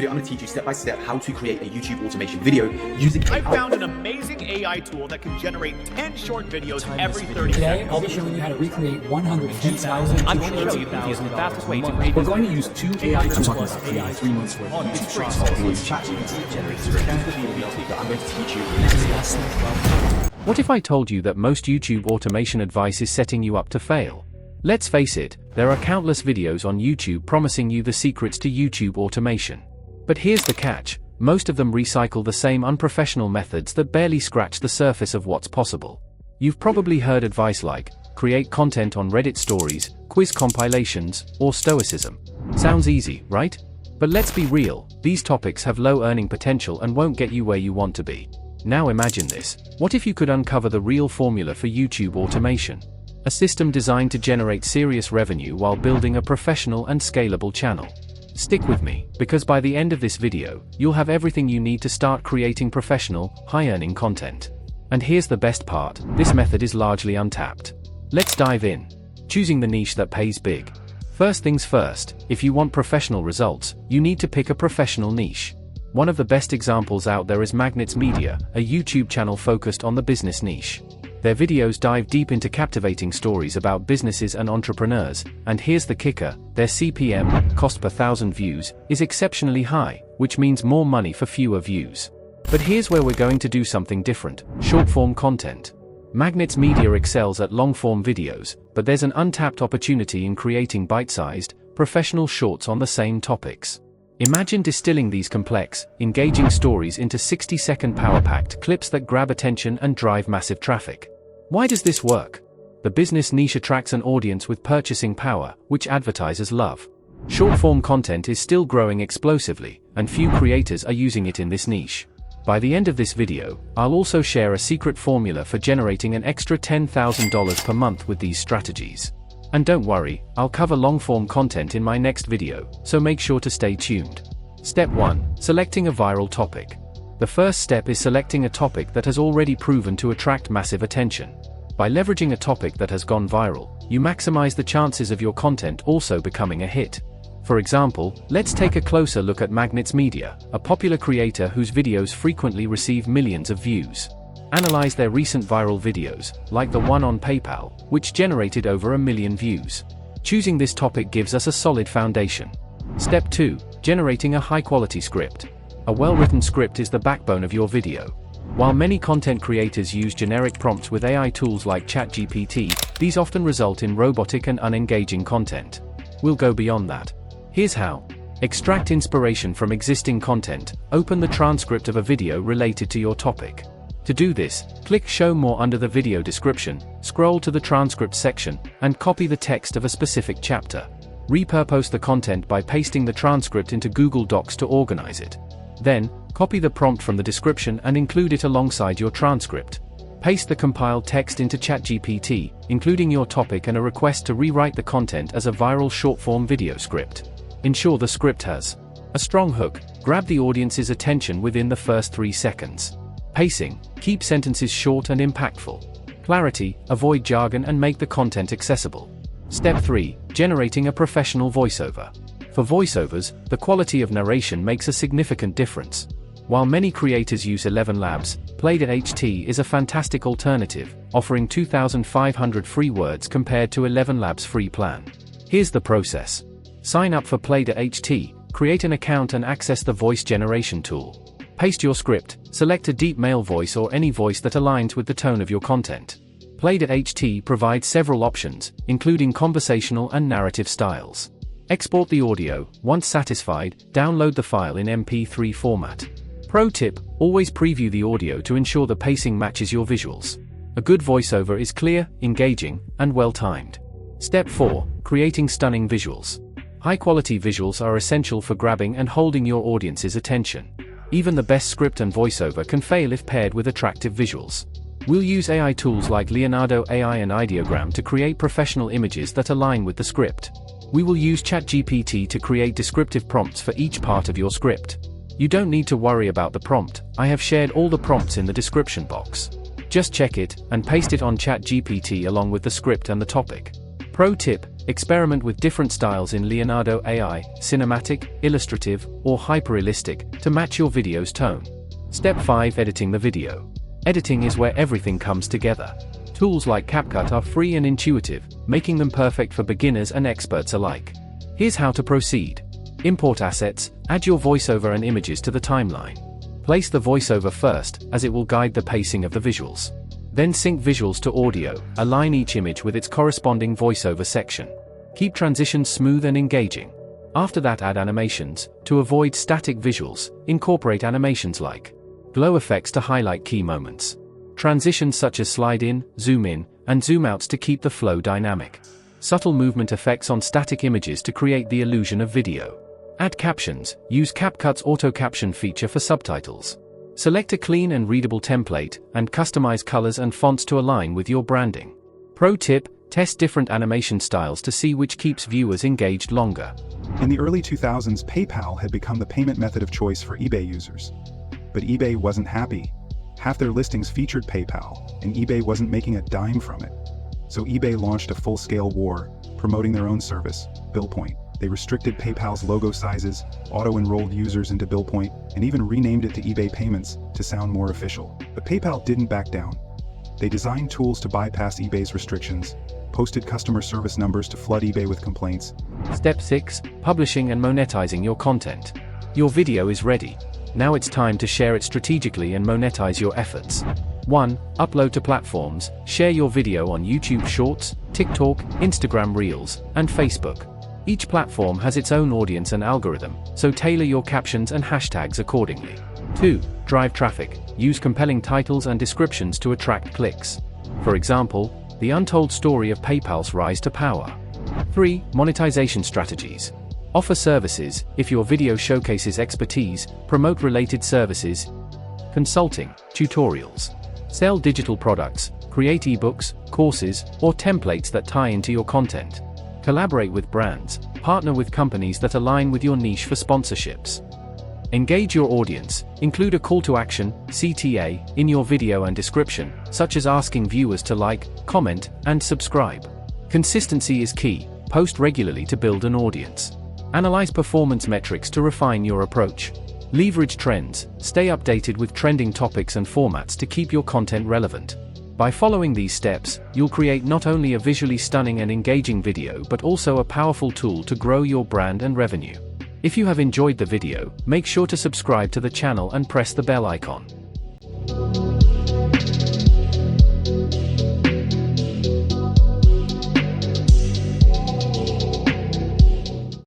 I'm going to teach you step by step how to create a YouTube automation video using AI. I found an amazing AI tool that can generate 10 short videos every 30 Today, seconds. I'll be showing you how to recreate 110,000 I'm going to show you the fastest way to create. We're going to use two AI tools plus AI 3 months worth of YouTube tracks. I'm going to use ChatGPT to generate scripts. That's the video that I'm going to teach you. What if I told you that most YouTube automation advice is setting you up to fail? Let's face it, there are countless videos on YouTube promising you the secrets to YouTube automation. But here's the catch, most of them recycle the same unprofessional methods that barely scratch the surface of what's possible. You've probably heard advice like, create content on Reddit stories, quiz compilations, or stoicism. Sounds easy, right? But let's be real, these topics have low earning potential and won't get you where you want to be. Now imagine this, what if you could uncover the real formula for YouTube automation? A system designed to generate serious revenue while building a professional and scalable channel. Stick with me, because by the end of this video, you'll have everything you need to start creating professional, high-earning content. And here's the best part, this method is largely untapped. Let's dive in. Choosing the niche that pays big. First things first, if you want professional results, you need to pick a professional niche. One of the best examples out there is Magnets Media, a YouTube channel focused on the business niche. Their videos dive deep into captivating stories about businesses and entrepreneurs, and here's the kicker, their CPM, cost per 1,000 views, is exceptionally high, which means more money for fewer views. But here's where we're going to do something different, short-form content. Magnets Media excels at long-form videos, but there's an untapped opportunity in creating bite-sized, professional shorts on the same topics. Imagine distilling these complex, engaging stories into 60-second power-packed clips that grab attention and drive massive traffic. Why does this work? The business niche attracts an audience with purchasing power, which advertisers love. Short-form content is still growing explosively, and few creators are using it in this niche. By the end of this video, I'll also share a secret formula for generating an extra $10,000 per month with these strategies. And don't worry, I'll cover long-form content in my next video, so make sure to stay tuned. Step 1. Selecting a viral topic. The first step is selecting a topic that has already proven to attract massive attention. By leveraging a topic that has gone viral, you maximize the chances of your content also becoming a hit. For example, let's take a closer look at Magnets Media, a popular creator whose videos frequently receive millions of views. Analyze their recent viral videos, like the one on PayPal, which generated over 1 million views. Choosing this topic gives us a solid foundation. Step 2. Generating a high-quality script. A well-written script is the backbone of your video. While many content creators use generic prompts with AI tools like ChatGPT, these often result in robotic and unengaging content. We'll go beyond that. Here's how. Extract inspiration from existing content, open the transcript of a video related to your topic. To do this, click Show More under the video description, scroll to the transcript section, and copy the text of a specific chapter. Repurpose the content by pasting the transcript into Google Docs to organize it. Then, copy the prompt from the description and include it alongside your transcript. Paste the compiled text into ChatGPT, including your topic and a request to rewrite the content as a viral short-form video script. Ensure the script has a strong hook, grab the audience's attention within the first 3 seconds. Pacing, keep sentences short and impactful. Clarity, avoid jargon and make the content accessible. Step 3. Generating a professional voiceover. For voiceovers, the quality of narration makes a significant difference. While many creators use 11 Labs, Play.ht is a fantastic alternative, offering 2,500 free words compared to 11 Labs free plan. Here's the process. Sign up for Play.ht, create an account and access the voice generation tool. Paste your script, select a deep male voice or any voice that aligns with the tone of your content. Play.ht provides several options, including conversational and narrative styles. Export the audio, once satisfied, download the file in MP3 format. Pro tip, always preview the audio to ensure the pacing matches your visuals. A good voiceover is clear, engaging, and well-timed. Step 4. Creating stunning visuals. High-quality visuals are essential for grabbing and holding your audience's attention. Even the best script and voiceover can fail if paired with attractive visuals. We'll use AI tools like Leonardo AI and Ideogram to create professional images that align with the script. We will use ChatGPT to create descriptive prompts for each part of your script. You don't need to worry about the prompt, I have shared all the prompts in the description box. Just check it, and paste it on ChatGPT along with the script and the topic. Pro tip, Experiment with different styles in Leonardo AI, cinematic, illustrative, or hyperrealistic, to match your video's tone. Step 5. Editing the video. Editing is where everything comes together. Tools like CapCut are free and intuitive, making them perfect for beginners and experts alike. Here's how to proceed. Import assets, add your voiceover and images to the timeline. Place the voiceover first, as it will guide the pacing of the visuals. Then sync visuals to audio, align each image with its corresponding voiceover section. Keep transitions smooth and engaging. After that, add animations. To avoid static visuals, incorporate animations like glow effects to highlight key moments. Transitions such as slide in, and zoom outs to keep the flow dynamic. Subtle movement effects on static images to create the illusion of video. Add captions. Use CapCut's auto caption feature for subtitles. Select a clean and readable template, and customize colors and fonts to align with your branding. Pro tip: test different animation styles to see which keeps viewers engaged longer. In the early 2000s, PayPal had become the payment method of choice for eBay users. But eBay wasn't happy. Half their listings featured PayPal, and eBay wasn't making a dime from it. So eBay launched a full-scale war, promoting their own service, BillPoint. They restricted PayPal's logo sizes, auto-enrolled users into BillPoint, and even renamed it to eBay Payments to sound more official. But PayPal didn't back down. They designed tools to bypass eBay's restrictions, posted customer service numbers to flood eBay with complaints. Step 6. Publishing and monetizing your content. Your video is ready. Now it's time to share it strategically and monetize your efforts. 1. Upload to platforms. Share your video on YouTube Shorts, TikTok, Instagram Reels, and Facebook. Each platform has its own audience and algorithm, so tailor your captions and hashtags accordingly. 2. Drive traffic. Use compelling titles and descriptions to attract clicks. For example, The Untold Story of PayPal's Rise to Power. 3. Monetization strategies. Offer services. If your video showcases expertise, promote related services, consulting, tutorials. Sell digital products, create ebooks, courses, or templates that tie into your content. Collaborate with brands, partner with companies that align with your niche for sponsorships. Engage your audience. Include a call to action, CTA, in your video and description, such as asking viewers to like, comment, and subscribe. Consistency is key. Post regularly to build an audience. Analyze performance metrics to refine your approach. Leverage trends. Stay updated with trending topics and formats to keep your content relevant. By following these steps, you'll create not only a visually stunning and engaging video but also a powerful tool to grow your brand and revenue. If you have enjoyed the video, make sure to subscribe to the channel and press the bell icon.